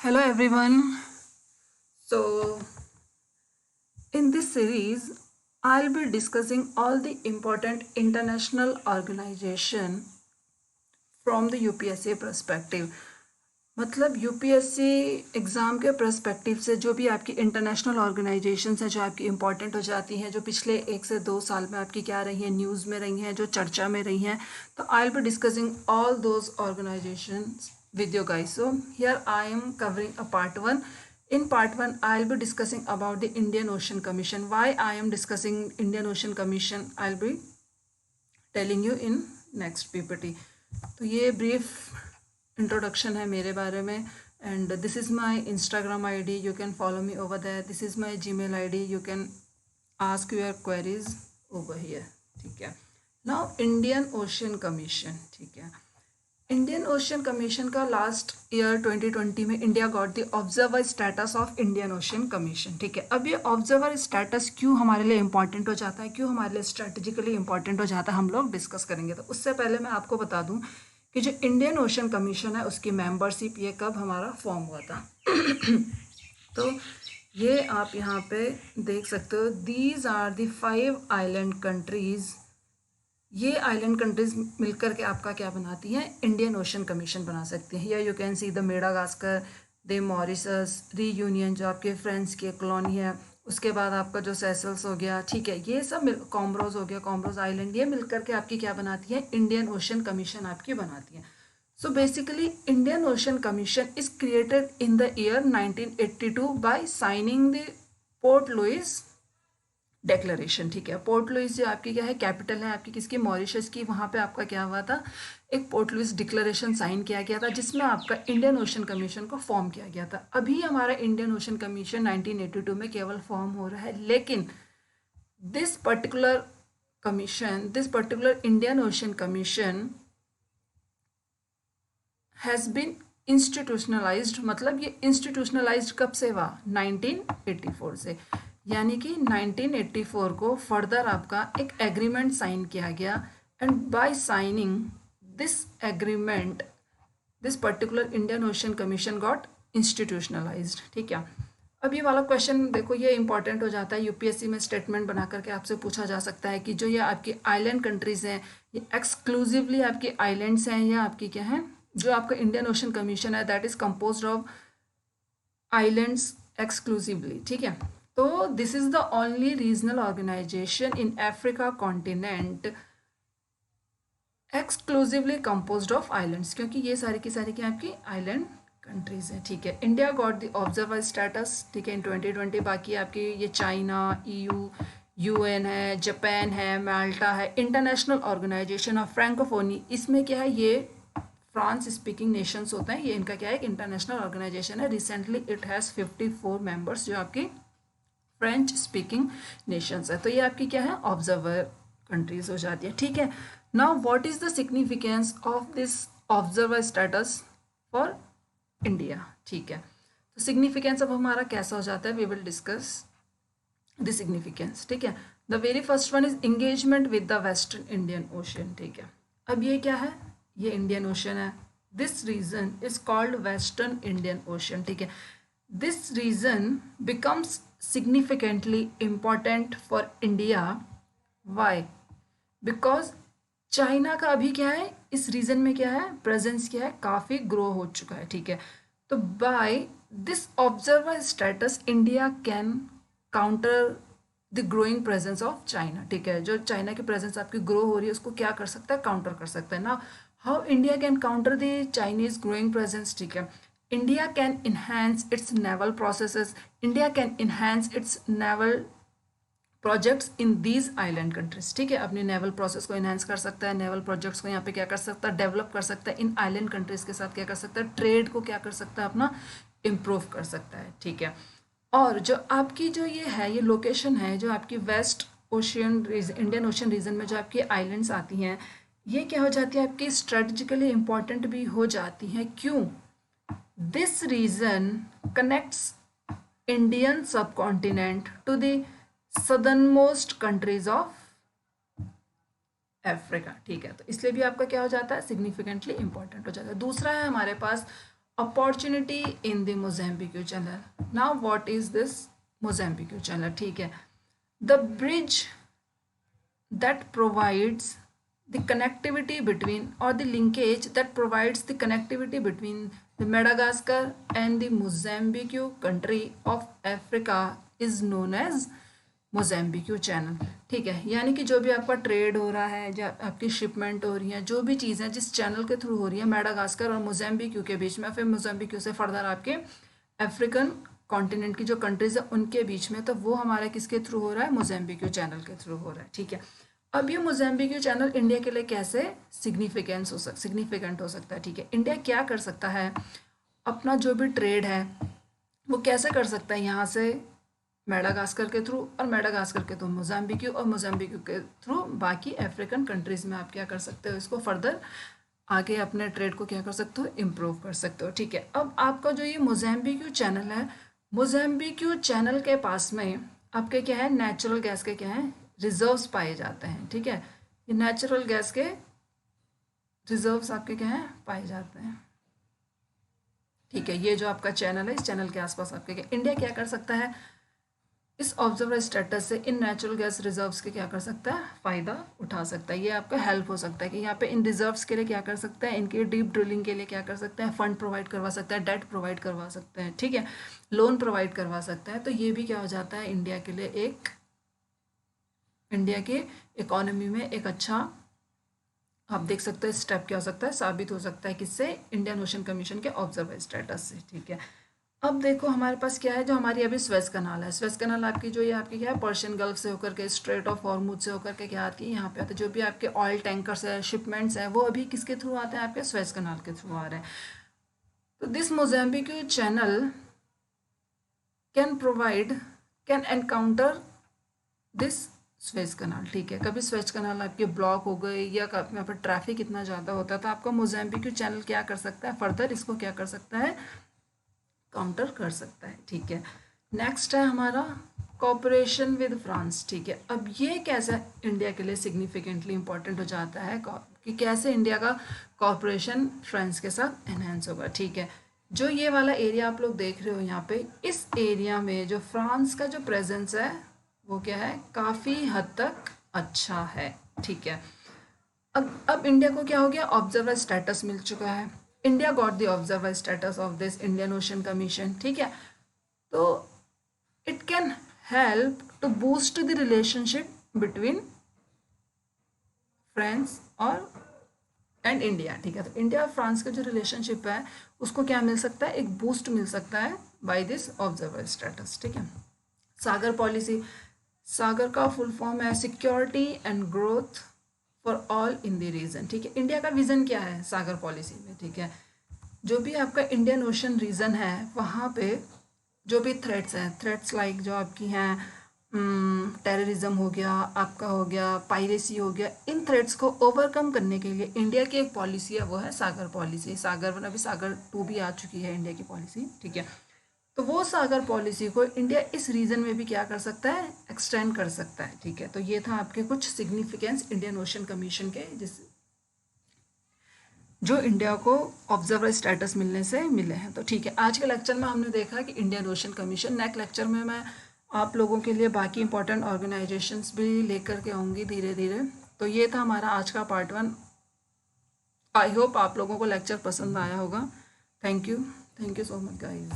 Hello everyone. So in this series I'll be discussing all the important international organization from the UPSC perspective. मतलब UPSC exam के perspective से जो भी आपकी international organisations हैं जो आपकी इंपॉर्टेंट हो जाती हैं, जो पिछले 1 से 2 साल में आपकी क्या रही हैं, न्यूज़ में रही हैं, जो चर्चा में रही हैं, तो I will be discussing all those organisations with you guys. So here I am covering a part 1. In part 1 I'll be discussing about the Indian Ocean Commission. Why I am discussing Indian Ocean Commission I'll be telling you in next PPT. तो ये brief introduction है मेरे बारे में, and this is my Instagram ID. You can follow me over there. This is my Gmail ID. You can ask your queries over here. ठीक है. Now Indian Ocean Commission. ठीक है. इंडियन ओशन कमीशन का last year 2020 में India got the observer status of Indian Ocean Commission. ठीक है. अब ये ऑब्जर्वर स्टेटस क्यों हमारे लिए इंपॉर्टेंट हो जाता है, क्यों हमारे लिए स्ट्रेटेजिकली इंपॉर्टेंट हो जाता है, हम लोग डिस्कस करेंगे. तो उससे पहले मैं आपको बता दूं कि जो इंडियन ओशन कमीशन है उसकी मेंबरशिप ये कब हमारा फॉर्म हुआ था. तो ये आप यहाँ पे देख सकते हो. These are the 5 island countries. ये आइलैंड कंट्रीज मिलकर के आपका क्या बनाती हैं, इंडियन ओशन कमीशन बना सकती हैं. या you can see the Madagascar, the Mauritius, reunion जो आपके फ्रेंच की कॉलोनी है, उसके बाद आपका जो सेशल्स हो गया. ठीक है. ये सब कॉमरोज हो गया, कॉमरोज आइलैंड, ये मिलकर के आपकी क्या बनाती है, इंडियन ओशन कमीशन आपकी बनाती है. So basically Indian Ocean Commission is created in the year 1982 by signing the Port Louis declaration. ठीक है. पोर्ट लुइस जो आपकी क्या है, कैपिटल है आपकी किसकी, मॉरिशस की. वहाँ पे आपका क्या हुआ था, एक पोर्ट लुइस डिक्लेरेशन साइन किया गया था जिसमें आपका इंडियन ओशन कमीशन को फॉर्म किया गया था. अभी हमारा इंडियन ओशन कमीशन 1982 में केवल फॉर्म हो रहा है, लेकिन this particular commission, this particular Indian Ocean Commission has been institutionalized. मतलब ये इंस्टीट्यूशनलाइज्ड कब से हुआ, 1984 से. यानी कि 1984 को फर्दर आपका एक एग्रीमेंट साइन किया गया, and by signing this agreement this particular Indian Ocean Commission got institutionalized. ठीक है. अब ये वाला क्वेश्चन देखो, ये इंपॉर्टेंट हो जाता है. यूपीएससी में स्टेटमेंट बना करके आपसे पूछा जा सकता है कि जो ये आपकी आइलैंड कंट्रीज हैं, ये एक्सक्लूसिवली आपकी आइलैंड्स हैं या आपकी क्या है, जो आपका इंडियन ओशन कमीशन है that is composed of islands exclusively. ठीक है. तो this is the only regional organization in Africa continent exclusively composed of islands, क्योंकि ये सारी की सारी की आपकी आइलैंड कंट्रीज हैं. ठीक है. India got the observer status. ठीक है, इन 2020. बाकी आपकी ये चाइना, EU, UN है, जापान है, माल्टा है, इंटरनेशनल ऑर्गेनाइजेशन ऑफ फ्रैंकोफोनी. इसमें क्या है, ये फ्रांस स्पीकिंग नेशंस होते हैं. ये इनका क्या है, एक इंटरनेशनल ऑर्गेनाइजेशन है. रिसेंटली इट हैज़ 54 मेंबर्स जो आपकी फ्रेंच स्पीकिंग नेशंस है. तो ये आपकी क्या है, ऑब्जर्वर कंट्रीज हो जाती है. ठीक है. Now what is the significance of this observer status for India. ठीक है. तो सिग्निफिकेंस अब हमारा कैसा हो जाता है, we will discuss the significance. ठीक है. The very first one is engagement with the western Indian Ocean. ठीक है. अब ये क्या है, ये इंडियन ओशन है. This region is called western Indian Ocean. ठीक है. This region becomes significantly important for India. Why? Because China का अभी क्या है, इस रीजन में क्या है, प्रेजेंस क्या है, काफ़ी ग्रो हो चुका है. ठीक है. तो by this observer status India can counter the growing presence of China. ठीक है. जो चाइना की प्रेजेंस आपकी ग्रो हो रही है उसको क्या कर सकता है, काउंटर कर सकता है. ना how India can counter the Chinese growing presence. ठीक है. India can enhance its naval processes. India can enhance its naval projects in these island countries. ठीक है. अपनी naval process को enhance कर सकता है, naval projects को यहाँ पे क्या कर सकता है, develop कर सकता है. इन island countries के साथ क्या कर सकता है, trade को क्या कर सकता है, अपना improve कर सकता है. ठीक है. और जो आपकी जो ये है, ये लोकेशन है जो आपकी west ocean Indian Ocean region में जो आपकी आइलैंड्स आती हैं, ये क्या हो जाती है, आपकी स्ट्रेटजिकली इंपॉर्टेंट भी हो जाती हैं. क्यों? This region connects Indian subcontinent to the southernmost countries of Africa. ठीक है. तो इसलिए भी आपका क्या हो जाता है, सिग्निफिकेंटली इंपॉर्टेंट हो जाता है. दूसरा है हमारे पास opportunity in the Mozambique channel. Now what is this Mozambique channel? ठीक है, the bridge that provides the connectivity between, or the linkage that provides the connectivity between the Madagascar and the Mozambique country of Africa is known as Mozambique channel. ठीक है, यानी कि जो भी आपका trade हो रहा है, जो आपकी शिपमेंट हो रही है, जो भी चीज़ें जिस चैनल के थ्रू हो रही है मेडागास्कर और मोज़ेम्बिक के बीच में, फिर मोज़ेम्बिक से फर्दर आपके अफ्रीकन कॉन्टिनेंट की जो कंट्रीज है उनके बीच में, तो वो हमारा किसके थ्रू हो रहा है? मोज़ेम्बिक चैनल के थ्रू हो रहा है. ठीक है, अब ये मोज़ेम्बिक चैनल इंडिया के लिए कैसे सिग्निफिकेंट हो सकता है? ठीक है, इंडिया क्या कर सकता है, अपना जो भी ट्रेड है वो कैसे कर सकता है यहाँ से मेडागास्कर के थ्रू, और मेडागास्कर के थ्रू मोज़ेम्बिक, और मोज़ेम्बिक के थ्रू बाकी अफ्रीकन कंट्रीज़ में आप क्या कर सकते हो, इसको फर्दर आगे अपने ट्रेड को क्या कर सकते हो? इम्प्रूव कर सकते हो. ठीक है, अब आपका जो ये मोज़ेम्बिक चैनल है, मोज़ेम्बिक चैनल के पास में आपके क्या है? नेचुरल गैस के क्या है? रिजर्व्स पाए जाते हैं. ठीक है, ये नेचुरल गैस के रिजर्व्स आपके क्या हैं? पाए जाते हैं. ठीक है, ये जो आपका चैनल है, इस चैनल के आसपास आपके क्या, इंडिया क्या कर सकता है? इस ऑब्जर्वर स्टेटस से इन नेचुरल गैस रिजर्व्स के क्या कर सकता है? फ़ायदा उठा सकता है. ये आपका हेल्प हो सकता है कि यहाँ पे इन रिजर्व्स के लिए क्या कर सकता है? इनके डीप ड्रिलिंग के लिए क्या कर सकता है? फंड प्रोवाइड करवा सकता है, डेट प्रोवाइड करवा सकते हैं. ठीक है, लोन प्रोवाइड करवा सकता है. तो ये भी क्या हो जाता है? इंडिया के लिए एक, इंडिया के इकोनॉमी में एक अच्छा, आप देख सकते हैं स्टेप क्या हो सकता है? साबित हो सकता है. किससे? इंडियन ओशन कमीशन के ऑब्जर्वर स्टेटस से. ठीक है, अब देखो हमारे पास क्या है, जो हमारी अभी स्वेज कनाल है, स्वेज कनाल आपकी जो ये आपकी क्या है? पर्शियन गल्फ से होकर के, स्ट्रेट ऑफ हॉर्मुज से होकर के क्या आती है? यहाँ पे आते हैं. जो भी आपके ऑयल टैंकर्स है, शिपमेंट्स हैं, वो अभी किसके थ्रू आते हैं? आपके स्वेज कनाल के थ्रू आ रहे हैं. तो this Mozambique channel can encounter this Suez canal. ठीक है, कभी स्वेज कनाल आपके ब्लॉक हो गए या यहाँ पर ट्रैफिक इतना ज़्यादा होता है, तो आपका मोज़ेम्बिक चैनल क्या कर सकता है? फर्दर इसको क्या कर सकता है? काउंटर कर सकता है. ठीक है, नेक्स्ट है हमारा कॉपरेशन विद फ्रांस. ठीक है, अब ये कैसा इंडिया के लिए सिग्निफिकेंटली इंपॉर्टेंट हो जाता है कि कैसे इंडिया का कॉपरेशन फ्रांस के साथ एनहेंस होगा. ठीक है, जो ये वाला एरिया आप लोग देख रहे हो यहाँ पे, इस एरिया में जो फ्रांस का जो प्रेजेंस है वो क्या है? काफ़ी हद तक अच्छा है. ठीक है, अब इंडिया को क्या हो गया? ऑब्जर्वर स्टेटस मिल चुका है. India got the observer status of this Indian Ocean Commission. ठीक है, तो it can help to boost the relationship between France और एंड इंडिया. ठीक है, तो इंडिया और फ्रांस का जो रिलेशनशिप है उसको क्या मिल सकता है? एक बूस्ट मिल सकता है बाय दिस ऑब्जर्वर स्टेटस. ठीक है, सागर पॉलिसी, सागर का फुल फॉर्म है security and growth for all in the region. ठीक है, इंडिया का विजन क्या है सागर पॉलिसी में? ठीक है, जो भी आपका इंडियन ओशन रीजन है वहाँ पे जो भी थ्रेट्स हैं, थ्रेट्स लाइक जो आपकी हैं टेररिज्म हो गया, आपका हो गया पायरेसी हो गया, इन थ्रेट्स को ओवरकम करने के लिए इंडिया की एक पॉलिसी है, वो है सागर पॉलिसी. सागर अभी सागर 2 भी आ चुकी है इंडिया की पॉलिसी. ठीक है, तो वो सागर पॉलिसी को इंडिया इस रीजन में भी क्या कर सकता है? एक्सटेंड कर सकता है. ठीक है, तो ये था आपके कुछ सिग्निफिकेंस इंडियन ओशन कमीशन के, जिस जो इंडिया को ऑब्जर्वर स्टेटस मिलने से मिले हैं. तो ठीक है, आज के लेक्चर में हमने देखा कि Indian Ocean commission. Next lecture में मैं आप लोगों के लिए बाकी इंपॉर्टेंट ऑर्गेनाइजेशंस भी लेकर के आऊँगी धीरे धीरे. तो ये था हमारा आज का पार्ट 1. आई होप आप लोगों को लेक्चर पसंद आया होगा. Thank you so much guys.